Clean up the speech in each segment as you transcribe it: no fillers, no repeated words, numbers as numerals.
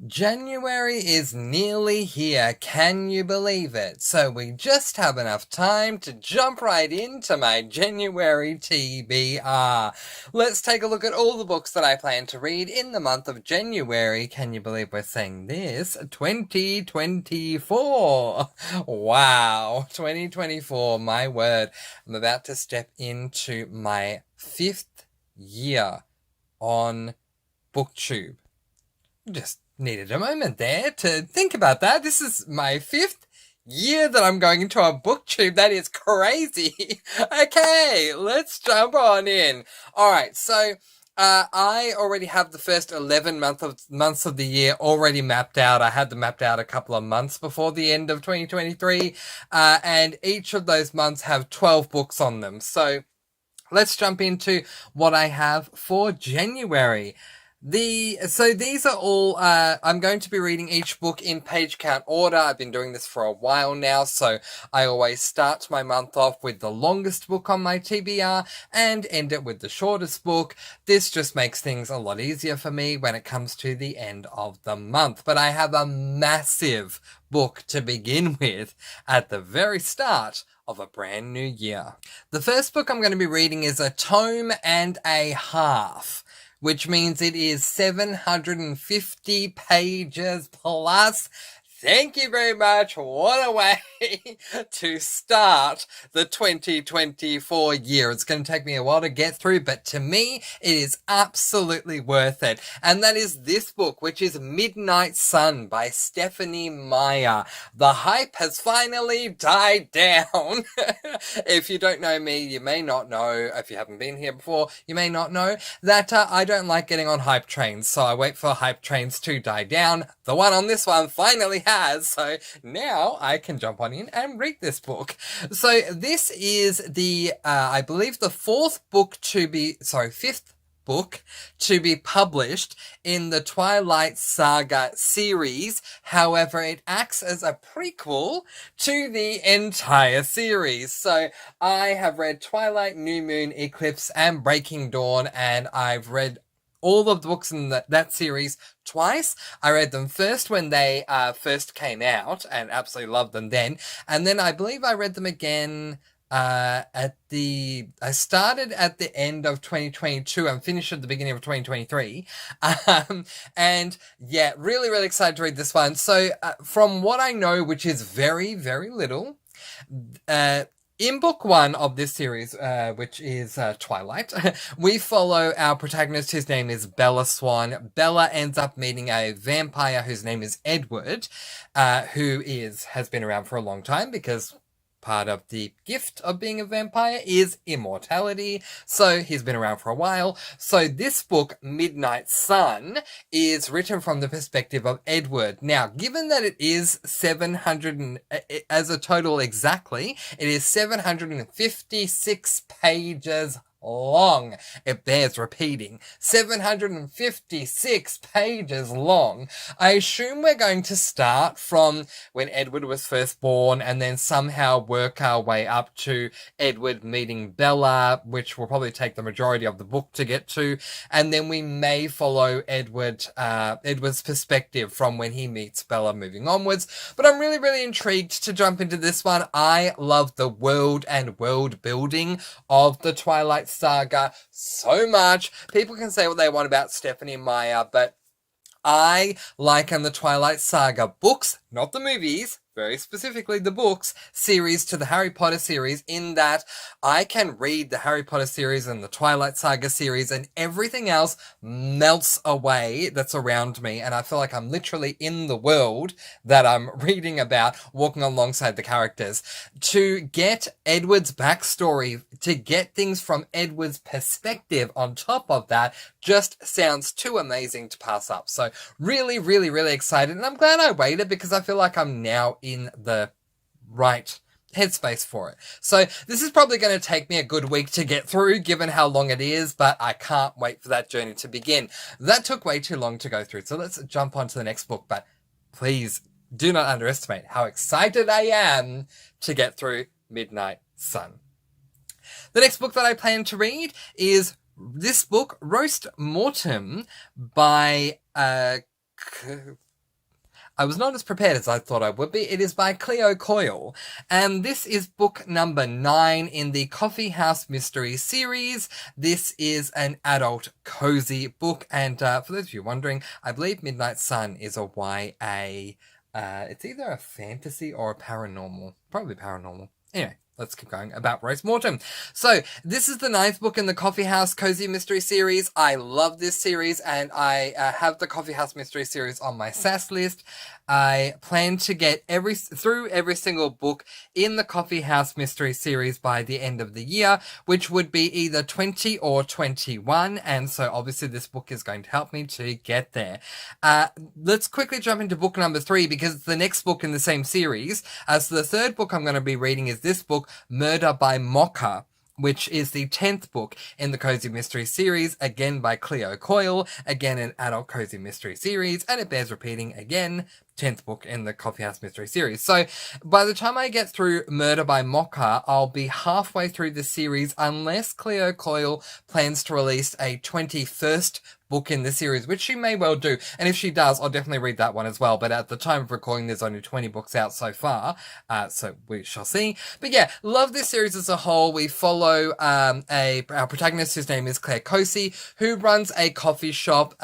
January is nearly here, can you believe it? So we just have enough time to jump right into my January TBR. Let's take a look at all the books that I plan to read in the month of January. Can you believe we're saying this? 2024! Wow, 2024, my word. I'm about to step into my 5th year on BookTube. Just needed a moment there to think about that. This is my 5th year that I'm going into a booktube. That is crazy. Okay, let's jump on in. Alright, so I already have the first 11 months of the year already mapped out. I had them mapped out a couple of months before the end of 2023, and each of those months have 12 books on them. So let's jump into what I have for January. So these are all, I'm going to be reading each book in page count order. I've been doing this for a while now, so I always start my month off with the longest book on my TBR and end it with the shortest book. This just makes things a lot easier for me when it comes to the end of the month. But I have a massive book to begin with at the very start of a brand new year. The first book I'm going to be reading is a tome and a half, which means it is 750 pages plus. Thank you very much. What a way to start the 2024 year. It's going to take me a while to get through, but to me, it is absolutely worth it. And that is this book, which is Midnight Sun by Stephanie Meyer. The hype has finally died down. If you don't know me, you may not know, if you haven't been here before, you may not know that I don't like getting on hype trains, so I wait for hype trains to die down. The one on this one finally has, so now I can jump on in and read this book. So this is the, I believe the fifth book to be published in the Twilight Saga series. However, it acts as a prequel to the entire series. So I have read Twilight, New Moon, Eclipse, and Breaking Dawn, and I've read all of the books in that series twice. I read them first when they first came out and absolutely loved them then. And then I believe I read them again I started at the end of 2022 and finished at the beginning of 2023. And yeah, really, really excited to read this one. So from what I know, which is very, very little, in book one of this series, which is Twilight, we follow our protagonist whose name is Bella Swan. Bella ends up meeting a vampire whose name is Edward, who has been around for a long time because part of the gift of being a vampire is immortality, so he's been around for a while. So this book, Midnight Sun, is written from the perspective of Edward. Now, given that it is 700, as a total exactly, it is 756 pages long. It bears repeating. 756 pages long. I assume we're going to start from when Edward was first born and then somehow work our way up to Edward meeting Bella, which will probably take the majority of the book to get to. And then we may follow Edward's perspective from when he meets Bella moving onwards. But I'm really, really intrigued to jump into this one. I love the world and world building of the Twilight Saga so much. People can say what they want about Stephanie Meyer, but I liken the Twilight Saga books, not the movies, very specifically the books, series to the Harry Potter series, in that I can read the Harry Potter series and the Twilight Saga series and everything else melts away that's around me, and I feel like I'm literally in the world that I'm reading about, walking alongside the characters. To get Edward's backstory, to get things from Edward's perspective on top of that, just sounds too amazing to pass up. So really, really, really excited, and I'm glad I waited because I feel like I'm now in the right headspace for it. So this is probably going to take me a good week to get through, given how long it is, but I can't wait for that journey to begin. That took way too long to go through, so let's jump on to the next book, but please do not underestimate how excited I am to get through Midnight Sun. The next book that I plan to read is this book, Roast Mortem, by I was not as prepared as I thought I would be. It is by Cleo Coyle, and this is book number 9 in the Coffee House Mystery series. This is an adult cozy book, and for those of you wondering, I believe Midnight Sun is a YA. It's either a fantasy or a paranormal. Probably paranormal. Anyway, let's keep going about Roast Mortem. So, this is the 9th book in the Coffee House Cozy Mystery series. I love this series, and I have the Coffee House Mystery series on my SAS list. I plan to get through every single book in the Coffee House Mystery series by the end of the year, which would be either 20 or 21, and so obviously this book is going to help me to get there. Let's quickly jump into book number 3, because it's the next book in the same series. So the 3rd book I'm going to be reading is this book, Murder by Mocha, which is the 10th book in the Cozy Mystery series, again by Cleo Coyle, again an adult Cozy Mystery series, and it bears repeating again, 10th book in the Coffee House Mystery series. So by the time I get through Murder by Mocha, I'll be halfway through the series, unless Cleo Coyle plans to release a 21st book in the series, which she may well do, and if she does, I'll definitely read that one as well. But at the time of recording, there's only 20 books out so far, so we shall see. But yeah, love this series as a whole. We follow our protagonist, whose name is Claire Cosey, who runs a coffee shop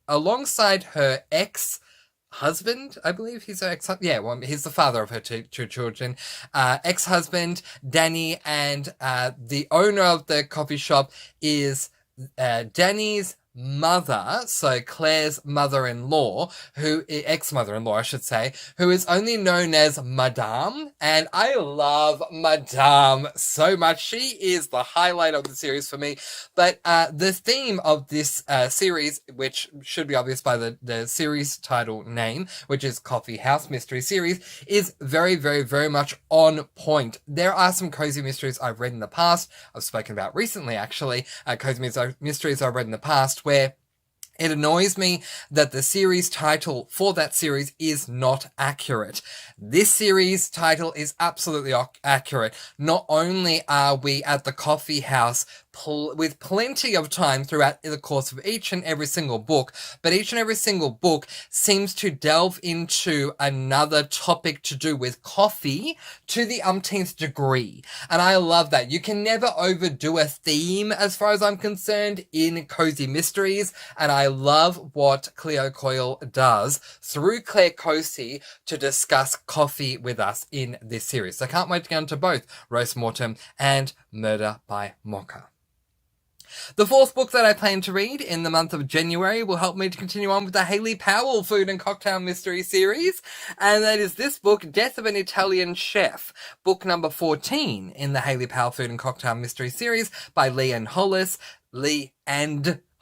alongside her ex-husband, I believe he's her ex-husband. Yeah, well, he's the father of her two children. Ex-husband, Danny, and the owner of the coffee shop is Danny's mother, so Claire's mother-in-law, ex-mother-in-law, I should say, who is only known as Madame, and I love Madame so much. She is the highlight of the series for me. But the theme of this series, which should be obvious by the series title name, which is Coffee House Mystery Series, is very, very, very much on point. There are some cozy mysteries I've read in the past, I've spoken about recently actually, cozy mysteries I've read in the past, where it annoys me that the series title for that series is not accurate. This series title is absolutely accurate. Not only are we at the coffee house with plenty of time throughout the course of each and every single book, but each and every single book seems to delve into another topic to do with coffee to the umpteenth degree. And I love that. You can never overdo a theme as far as I'm concerned in cozy mysteries, and I love what Cleo Coyle does through Claire Cosey to discuss coffee with us in this series. So I can't wait to get into both Roast Mortem and Murder by Mocha. The 4th book that I plan to read in the month of January will help me to continue on with the Hayley Powell Food and Cocktail Mystery series, and that is this book, Death of an Italian Chef, book number 14 in the Hayley Powell Food and Cocktail Mystery series by Lee and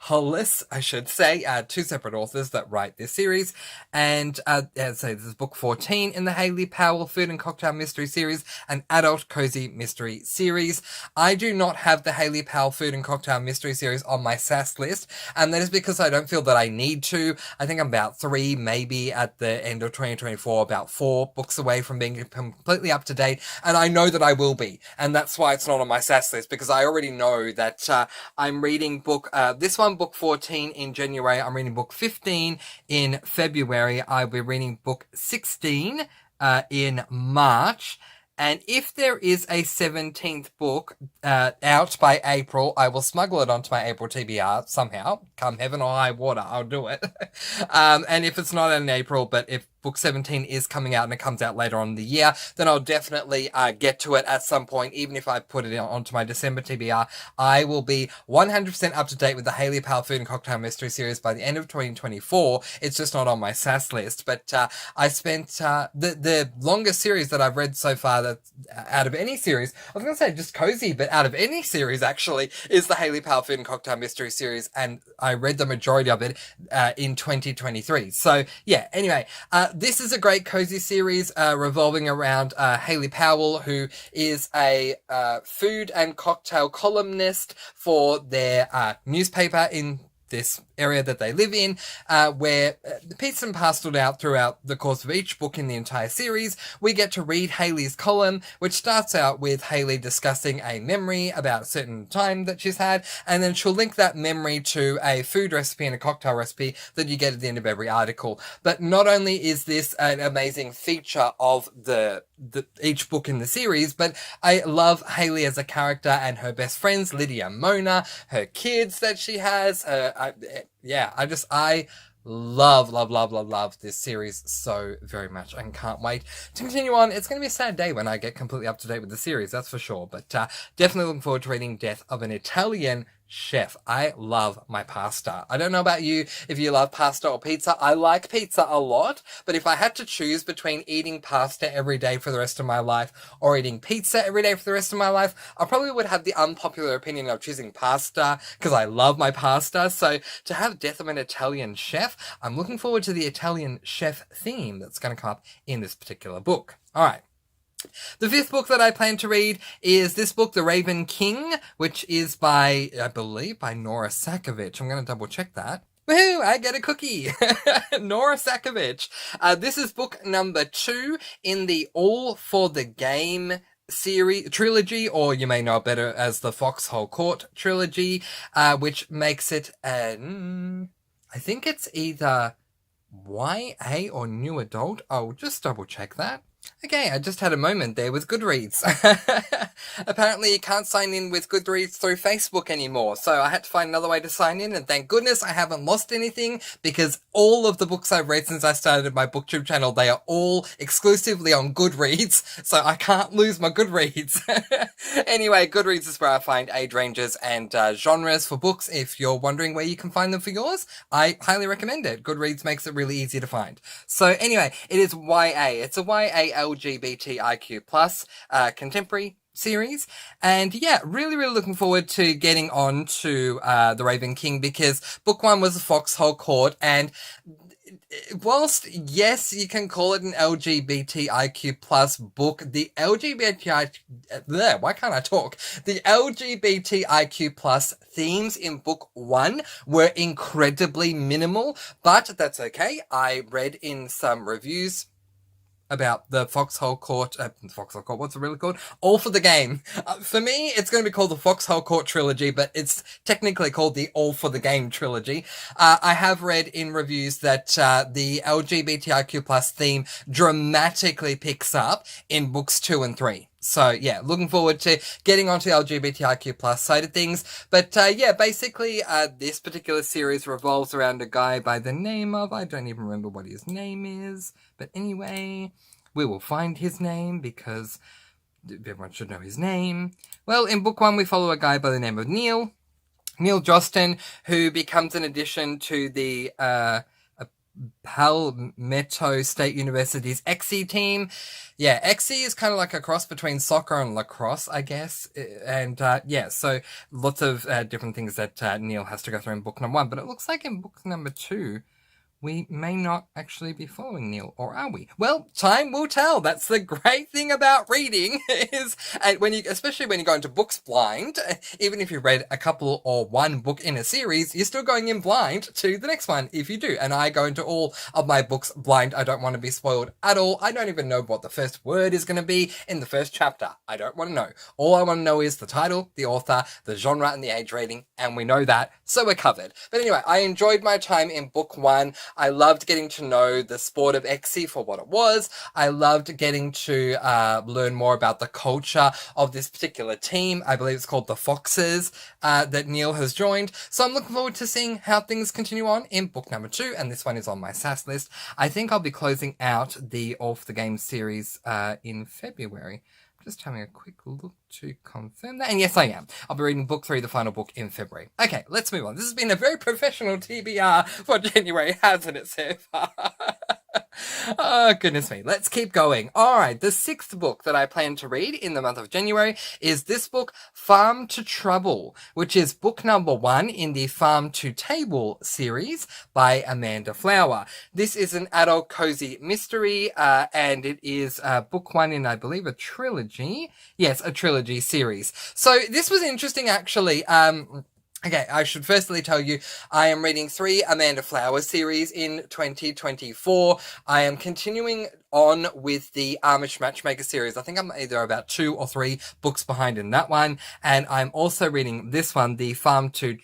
Hollis, I should say, 2 separate authors that write this series, and as I say, this is book 14 in the Hayley Powell Food and Cocktail Mystery series, an adult cozy mystery series. I do not have the Hayley Powell Food and Cocktail Mystery series on my SAS list, and that is because I don't feel that I need to. I think I'm about 3, maybe at the end of 2024, about 4 books away from being completely up to date, and I know that I will be, and that's why it's not on my SAS list, because I already know that I'm reading this one, book 14 in January. I'm reading book 15 in February. I'll be reading book 16 in March. And if there is a 17th book out by April, I will smuggle it onto my April TBR somehow. Come heaven or high water, I'll do it. And if it's not in April, but if book 17 is coming out and it comes out later on in the year, then I'll definitely get to it at some point. Even if I put it onto my December TBR, I will be 100% up to date with the Hayley Powell Food and Cocktail Mystery series by the end of 2024. It's just not on my SAS list. But I spent the longest series that I've read so far, that out of any series, I was going to say just cozy, but out of any series actually, is the Hayley Powell Food and Cocktail Mystery series, and I read the majority of it in 2023. So yeah, anyway, this is a great cozy series revolving around Hayley Powell, who is a food and cocktail columnist for their newspaper in this area that they live in, where pizza and pasteled out throughout the course of each book in the entire series. We get to read Hayley's column, which starts out with Hayley discussing a memory about a certain time that she's had, and then she'll link that memory to a food recipe and a cocktail recipe that you get at the end of every article. But not only is this an amazing feature of each book in the series, but I love Hayley as a character and her best friends, Lydia, Mona, her kids that she has. I love this series so very much and can't wait to continue on. It's going to be a sad day when I get completely up to date with the series, that's for sure, but definitely looking forward to reading Death of an Italian Chef. I love my pasta. I don't know about you if you love pasta or pizza. I like pizza a lot, but if I had to choose between eating pasta every day for the rest of my life or eating pizza every day for the rest of my life, I probably would have the unpopular opinion of choosing pasta because I love my pasta. So to have Death of an Italian Chef, I'm looking forward to the Italian chef theme that's going to come up in this particular book. All right. The fifth book that I plan to read is this book, The Raven King, which is by, I believe, by Nora Sakovic. I'm going to double check that. Woohoo! I get a cookie! Nora Sakovic. This is book number 2 in the All for the Game series trilogy, or you may know it better as the Foxhole Court trilogy, which makes it, I think it's either YA or New Adult. I'll just double check that. Okay, I just had a moment there with Goodreads. Apparently you can't sign in with Goodreads through Facebook anymore, so I had to find another way to sign in, and thank goodness I haven't lost anything, because all of the books I've read since I started my booktube channel, they are all exclusively on Goodreads, so I can't lose my Goodreads. Anyway, Goodreads is where I find age ranges and genres for books. If you're wondering where you can find them for yours, I highly recommend it. Goodreads makes it really easy to find. So anyway, it is YA. It's a YA LGBTIQ plus contemporary series, and yeah, really looking forward to getting on to The Raven King, because book 1 was the Foxhole Court, and whilst yes, you can call it an LGBTIQ plus book, the LGBTIQ plus themes in book 1 were incredibly minimal, but that's okay. I read in some reviews about the Foxhole Court, what's it really called? All for the Game. For me, it's going to be called the Foxhole Court trilogy, but it's technically called the All for the Game trilogy. I have read in reviews that the LGBTIQ plus theme dramatically picks up in books 2 and 3. So yeah, looking forward to getting onto the LGBTIQ plus side of things. But yeah, basically this particular series revolves around a guy by the name of, I don't even remember what his name is, but anyway, we will find his name because everyone should know his name. Well, in book 1 we follow a guy by the name of Neil Jostin, who becomes an addition to the Palmetto State University's XE team. Yeah, XE is kind of like a cross between soccer and lacrosse, I guess. And yeah, so lots of different things that Neil has to go through in book number 1. But it looks like in book number 2, we may not actually be following Neil, or are we? Well, time will tell. That's the great thing about reading, is, and especially when you go into books blind, even if you read a couple or one book in a series, you're still going in blind to the next one if you do. And I go into all of my books blind. I don't want to be spoiled at all. I don't even know what the first word is going to be in the first chapter. I don't want to know. All I want to know is the title, the author, the genre, and the age rating, and we know that, so we're covered. But anyway, I enjoyed my time in book 1. I loved getting to know the sport of XE for what it was. I loved getting to learn more about the culture of this particular team. I believe it's called the Foxes that Neil has joined. So I'm looking forward to seeing how things continue on in book number 2, and this one is on my SAS list. I think I'll be closing out the All for the Game series in February. Just having a quick look to confirm that. And yes, I am. I'll be reading book 3, the final book, in February. Okay, let's move on. This has been a very professional TBR for January, hasn't it, so far? Oh, goodness me. Let's keep going. All right, the 6th book that I plan to read in the month of January is this book, Farm to Trouble, which is book number 1 in the Farm to Table series by Amanda Flower. This is an adult cozy mystery, and it is book 1 in, I believe, a trilogy. Yes, a trilogy series. So this was interesting, actually. Okay, I should firstly tell you, I am reading 3 Amanda Flowers series in 2024. I am continuing on with the Amish Matchmaker series. I think I'm either about 2 or 3 books behind in that one. And I'm also reading this one, the Farm to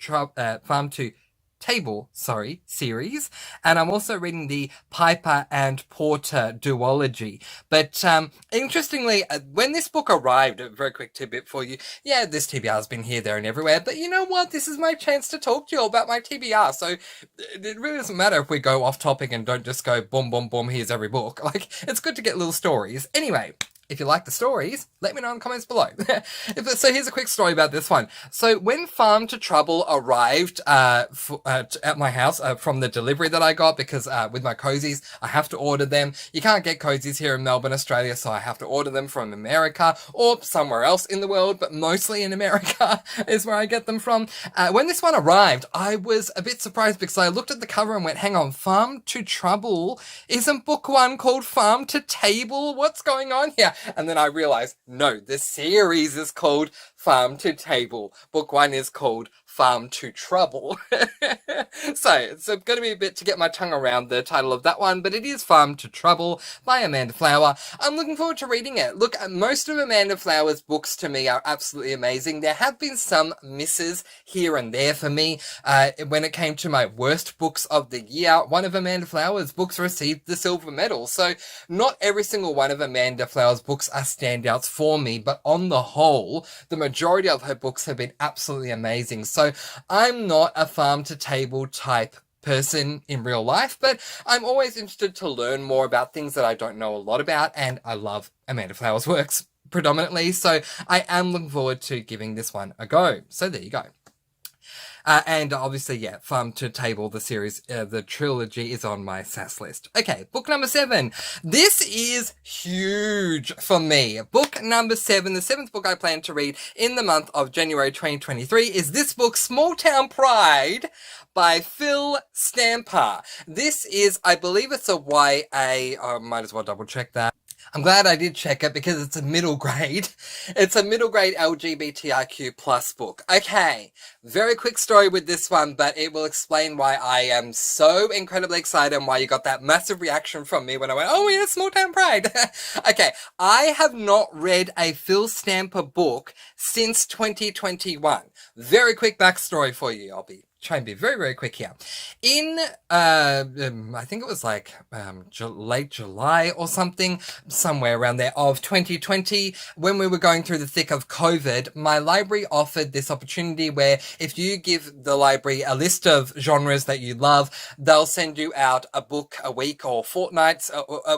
Table, series. And I'm also reading the Piper and Porter duology. But interestingly, when this book arrived, a very quick tidbit for you, yeah, this TBR has been here, there, and everywhere, but you know what? This is my chance to talk to you all about my TBR, so it really doesn't matter if we go off topic and don't just go boom, boom, boom, here's every book. Like, it's good to get little stories. Anyway, if you like the stories, let me know in the comments below. So here's a quick story about this one. So when Farm to Trouble arrived at my house from the delivery that I got, because with my cozies, I have to order them. You can't get cozies here in Melbourne, Australia, so I have to order them from America or somewhere else in the world, but mostly in America is where I get them from. When this one arrived, I was a bit surprised because I looked at the cover and went, hang on, Farm to Trouble? Isn't book 1 called Farm to Table? What's going on here? And then I realized, no, the series is called Farm to Table. Book 1 is called Farm to Trouble. So it's going to be a bit to get my tongue around the title of that one, but it is Farm to Trouble by Amanda Flower. I'm looking forward to reading it. Look, most of Amanda Flower's books to me are absolutely amazing. There have been some misses here and there for me. When it came to my worst books of the year, one of Amanda Flower's books received the silver medal. So not every single one of Amanda Flower's books are standouts for me, but on the whole, the majority of her books have been absolutely amazing. So I'm not a Farm to Table type person in real life, but I'm always interested to learn more about things that I don't know a lot about, and I love Amanda Flower's works predominantly, so I am looking forward to giving this one a go. So there you go. And obviously, yeah, Farm to Table, the series, the trilogy is on my SAS list. Okay, book number 7. This is huge for me. Book number 7, the 7th book I plan to read in the month of January 2023 is this book, Small Town Pride by Phil Stamper. This is, I believe it's a YA, might as well double check that. I'm glad I did check it because it's a middle grade. It's a middle grade LGBTIQ plus book. Okay, very quick story with this one, but it will explain why I am so incredibly excited and why you got that massive reaction from me when I went, oh yeah, Small Town Pride. Okay, I have not read a Phil Stamper book since 2021. Very quick backstory for you. I'll be try and be very, very quick here. In, I think it was like late July or something, somewhere around there, of 2020, when we were going through the thick of COVID, my library offered this opportunity where if you give the library a list of genres that you love, they'll send you out a book a week or fortnights,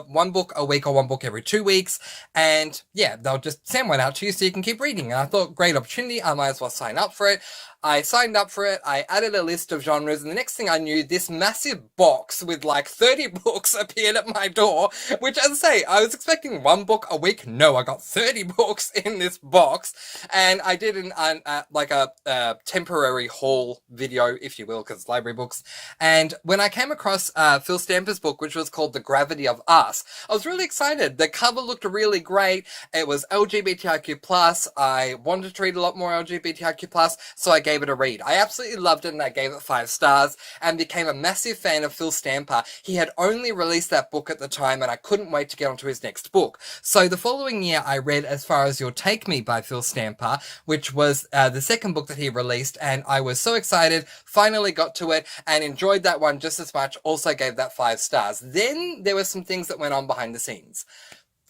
one book a week or one book every 2 weeks, and yeah, they'll just send one out to you so you can keep reading. And I thought, great opportunity, I might as well sign up for it. I signed up for it, I added a list of genres, and the next thing I knew, this massive box with like 30 books appeared at my door, which, as I say, I was expecting 1 book a week. No, I got 30 books in this box, and I did a temporary haul video, if you will, because it's library books. And when I came across Phil Stamper's book, which was called The Gravity of Us, I was really excited. The cover looked really great. It was LGBTIQ+. I wanted to read a lot more LGBTIQ+, so I gave it a read. I absolutely loved it and I gave it 5 stars and became a massive fan of Phil Stamper. He had only released that book at the time and I couldn't wait to get onto his next book. So the following year I read As Far As You'll Take Me by Phil Stamper, which was the second book that he released, and I was so excited, finally got to it and enjoyed that one just as much, also gave that 5 stars. Then there were some things that went on behind the scenes.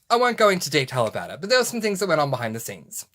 I won't go into detail about it, but there were some things that went on behind the scenes.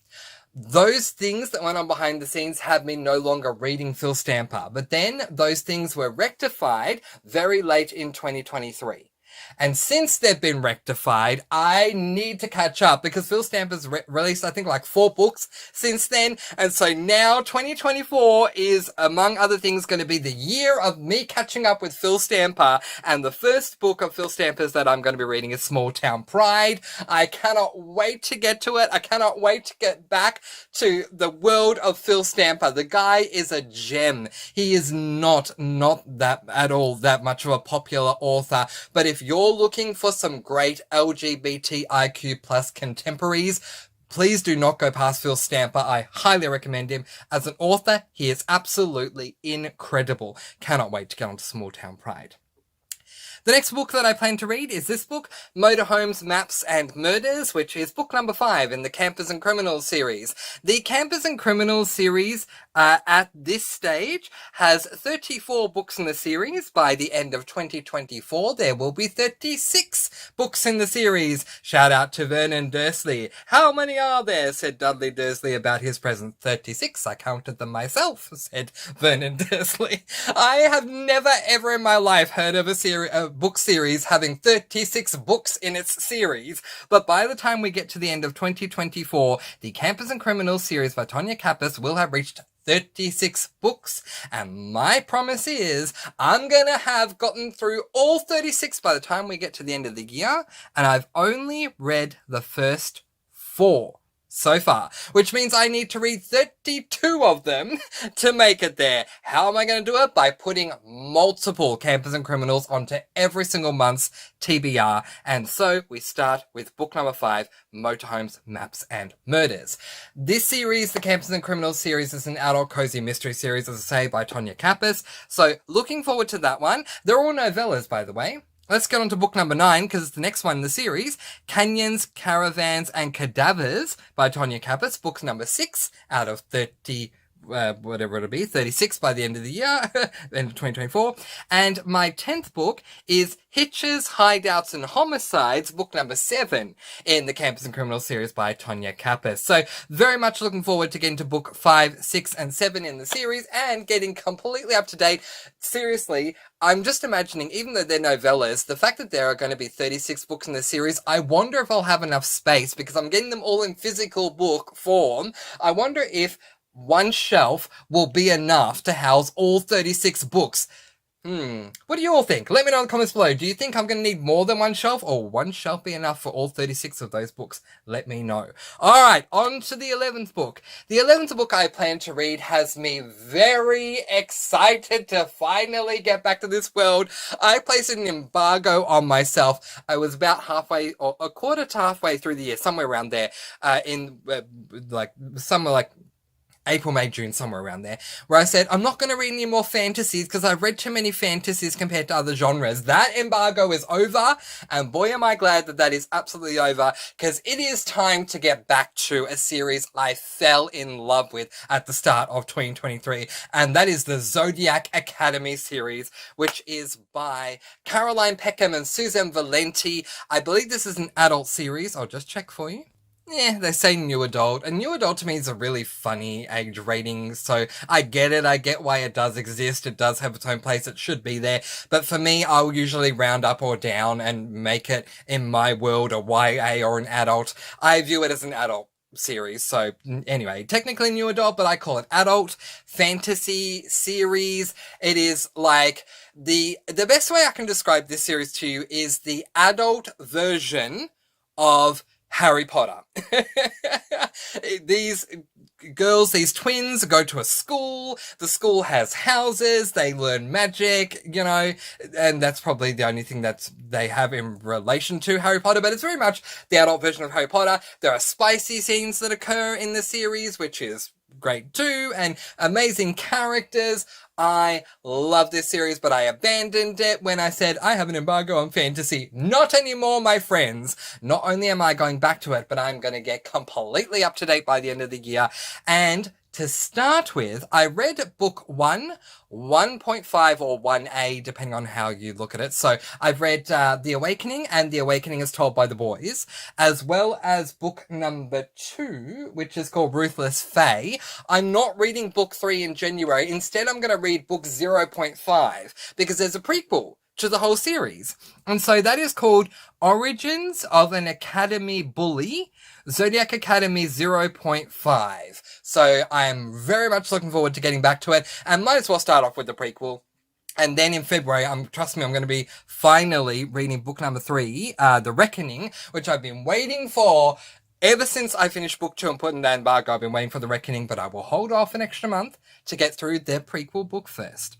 Those things that went on behind the scenes had me no longer reading Phil Stamper, but then those things were rectified very late in 2023. And since they've been rectified, I need to catch up because Phil Stamper's released, I think, like 4 books since then. And so now 2024 is, among other things, going to be the year of me catching up with Phil Stamper. And the first book of Phil Stamper's that I'm going to be reading is Small Town Pride. I cannot wait to get to it. I cannot wait to get back to the world of Phil Stamper. The guy is a gem. He is not that at all that much of a popular author. But if you're looking for some great LGBTIQ plus contemporaries, Please do not go past Phil Stamper. I highly recommend him. As an author, he is absolutely incredible. Cannot wait to get on to Small Town Pride. The next book that I plan to read is this book, Motorhomes, Maps and Murders, which is book number 5 in the Campers and Criminals series. The Campers and Criminals series, at this stage, has 34 books in the series. By the end of 2024, there will be 36 books in the series. Shout out to Vernon Dursley. How many are there? Said Dudley Dursley about his present. 36. I counted them myself, said Vernon Dursley. I have never ever in my life heard of a book series having 36 books in its series, but by the time we get to the end of 2024, the Campers and Criminals series by Tonya Kappas will have reached 36 books, and my promise is I'm gonna have gotten through all 36 by the time we get to the end of the year, and I've only read the first 4 so far, which means I need to read 32 of them to make it there. How am I going to do it? By putting multiple Campers and Criminals onto every single month's TBR. And so we start with book number 5, Motorhomes, Maps and Murders. This series, the Campers and Criminals series, is an adult cozy mystery series, as I say, by Tonya Kappas. So looking forward to that one. They're all novellas, by the way. Let's get on to book number 9, because it's the next one in the series. Canyons, Caravans and Cadavers by Tonya Kappas. Book number 6 out of 30, whatever it'll be, 36 by the end of the year, end of 2024. And my 10th book is Hitches, Hideouts and Homicides, book number 7 in the Campers and Criminals series by Tonya Kappas. So very much looking forward to getting to book 5, 6 and 7 in the series and getting completely up to date. Seriously, I'm just imagining, even though they're novellas, the fact that there are going to be 36 books in the series, I wonder if I'll have enough space, because I'm getting them all in physical book form. I wonder if one shelf will be enough to house all 36 books. What do you all think? Let me know in the comments below. Do you think I'm going to need more than one shelf, or one shelf be enough for all 36 of those books? Let me know. Alright, on to the 11th book. The 11th book I plan to read has me very excited to finally get back to this world. I placed an embargo on myself. I was about halfway, or a quarter to halfway through the year, somewhere around there, somewhere like April, May, June, somewhere around there, where I said, I'm not going to read any more fantasies because I've read too many fantasies compared to other genres. That embargo is over, and boy am I glad that that is absolutely over, because it is time to get back to a series I fell in love with at the start of 2023, and that is the Zodiac Academy series, which is by Caroline Peckham and Suzanne Valenti. I believe this is an adult series. I'll just check for you. Yeah, they say new adult, and new adult to me is a really funny age rating, so I get it, I get why it does exist, it does have its own place, it should be there, but for me, I'll usually round up or down and make it, in my world, a YA or an adult. I view it as an adult series, so anyway, technically new adult, but I call it adult fantasy series. It is like, the best way I can describe this series to you is the adult version of Harry Potter. These girls, these twins, go to a school. The school has houses. They learn magic, you know, and that's probably the only thing that they have in relation to Harry Potter, but it's very much the adult version of Harry Potter. There are spicy scenes that occur in the series, which is great too, and amazing characters. I love this series, but I abandoned it when I said I have an embargo on fantasy. Not anymore, my friends. Not only am I going back to it, but I'm going to get completely up to date by the end of the year. And to start with, I read book 1, 1.5 or 1A, depending on how you look at it. So I've read The Awakening and The Awakening is Told by the Boys, as well as book number 2, which is called Ruthless Fae. I'm not reading book 3 in January. Instead, I'm going to read book 0.5 because there's a prequel to the whole series. And so that is called Origins of an Academy Bully, Zodiac Academy 0.5. So I'm very much looking forward to getting back to it, and might as well start off with the prequel. And then in February, trust me, I'm going to be finally reading book number 3, The Reckoning, which I've been waiting for ever since I finished book 2 and put in the embargo. I've been waiting for The Reckoning, but I will hold off an extra month to get through their prequel book first.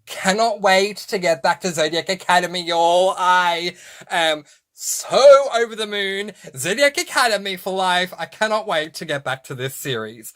Cannot wait to get back to Zodiac Academy, y'all. I am so over the moon. Zodiac Academy for life. I cannot wait to get back to this series.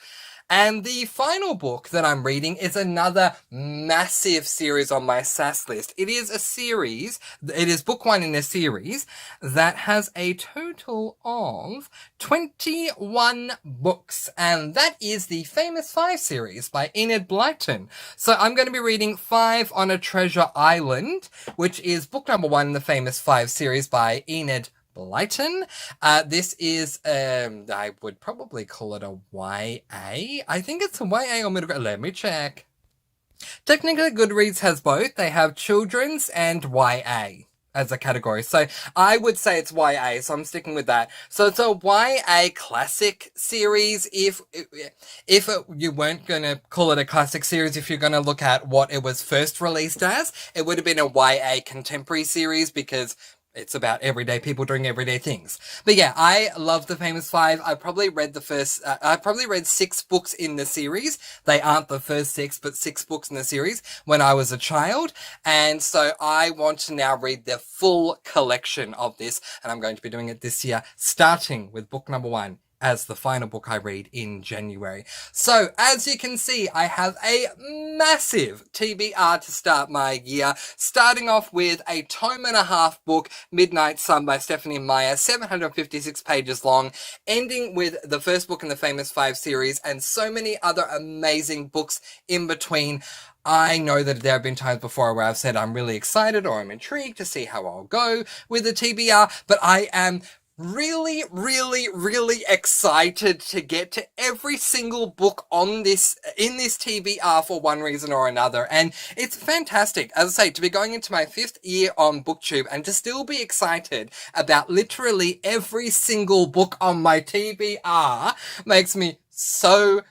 And the final book that I'm reading is another massive series on my SAS list. It is a series, it is book one in a series that has a total of 21 books. And that is the Famous Five series by Enid Blyton. So I'm going to be reading Five on a Treasure Island, which is book number one in the Famous Five series by Enid Blyton. This is, I would probably call it a YA. I think it's a YA or middle grade. Let me check. Technically, Goodreads has both. They have children's and YA as a category. So I would say it's YA, so I'm sticking with that. So it's a YA classic series. If you weren't going to call it a classic series, if you're going to look at what it was first released as, it would have been a YA contemporary series because it's about everyday people doing everyday things. But yeah, I love the Famous Five. I probably read six books in the series. They aren't the first six, but 6 books in the series when I was a child. And so I want to now read the full collection of this. And I'm going to be doing it this year, starting with book number 1. As the final book I read in January. So, as you can see, I have a massive TBR to start my year, starting off with a tome and a half book, Midnight Sun by Stephanie Meyer, 756 pages long, ending with the first book in the Famous Five series, and so many other amazing books in between. I know that there have been times before where I've said I'm really excited or I'm intrigued to see how I'll go with the TBR, but I am really, really, really excited to get to every single book in this TBR for one reason or another. And it's fantastic, as I say, to be going into my 5th year on BookTube and to still be excited about literally every single book on my TBR makes me so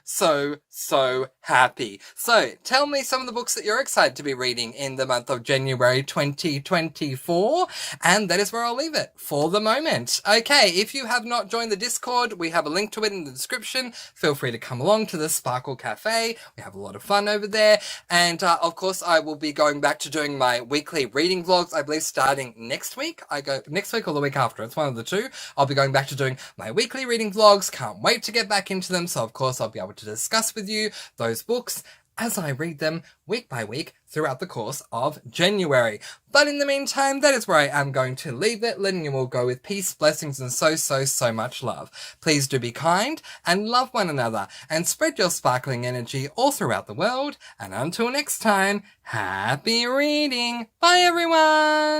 happy. So, tell me some of the books that you're excited to be reading in the month of January 2024, and that is where I'll leave it for the moment. Okay, if you have not joined the Discord, we have a link to it in the description. Feel free to come along to the Sparkle Cafe. We have a lot of fun over there, and of course, I will be going back to doing my weekly reading vlogs, I believe starting next week. I go next week or the week after, it's one of the two. I'll be going back to doing my weekly reading vlogs. Can't wait to get back into them, so of course I'll be able to discuss with you those books as I read them week by week throughout the course of January. But in the meantime, that is where I am going to leave it, letting you all go with peace, blessings, and so much love. Please do be kind and love one another and spread your sparkling energy all throughout the world. And until next time, happy reading. Bye everyone!